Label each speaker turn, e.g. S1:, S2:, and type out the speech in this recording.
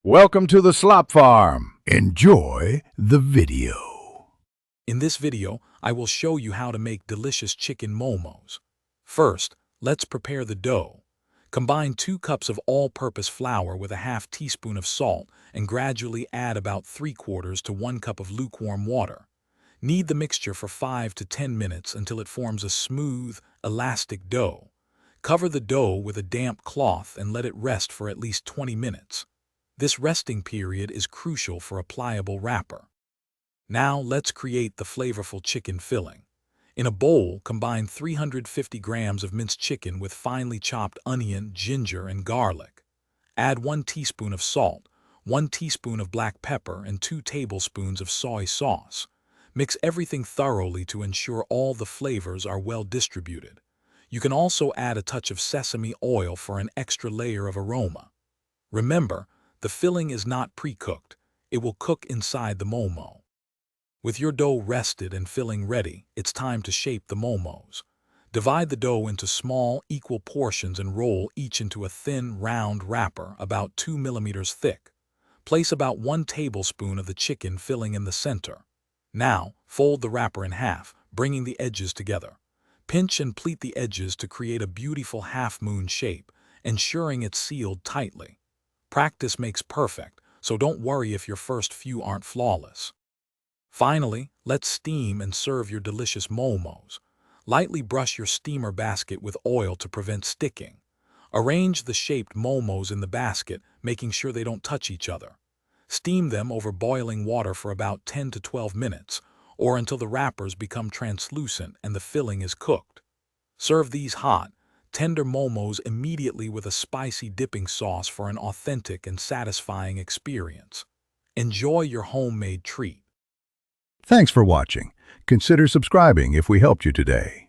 S1: Welcome to the Slop Farm. Enjoy the video.
S2: In this video, I will show you how to make delicious chicken momos. First, let's prepare the dough. Combine 2 cups of all-purpose flour with a half teaspoon of salt and gradually add about 3/4 to 1 cup of lukewarm water. Knead the mixture for 5 to 10 minutes until it forms a smooth, elastic dough. Cover the dough with a damp cloth and let it rest for at least 20 minutes. This resting period is crucial for a pliable wrapper. Now let's create the flavorful chicken filling. In a bowl, combine 350 grams of minced chicken with finely chopped onion, ginger, and garlic. Add 1 teaspoon of salt, 1 teaspoon of black pepper, and 2 tablespoons of soy sauce. Mix everything thoroughly to ensure all the flavors are well distributed. You can also add a touch of sesame oil for an extra layer of aroma. Remember, the filling is not pre-cooked. It will cook inside the momo. With your dough rested and filling ready, it's time to shape the momos. Divide the dough into small, equal portions and roll each into a thin, round wrapper about 2 millimeters thick. Place about 1 tablespoon of the chicken filling in the center. Now, fold the wrapper in half, bringing the edges together. Pinch and pleat the edges to create a beautiful half-moon shape, ensuring it's sealed tightly. Practice makes perfect, so don't worry if your first few aren't flawless. Finally, let's steam and serve your delicious momos. Lightly brush your steamer basket with oil to prevent sticking. Arrange the shaped momos in the basket, making sure they don't touch each other. Steam them over boiling water for about 10 to 12 minutes, or until the wrappers become translucent and the filling is cooked. Serve these hot, tender momos immediately with a spicy dipping sauce for an authentic and satisfying experience. Enjoy your homemade treat.
S1: Thanks for watching. Consider subscribing if we helped you today.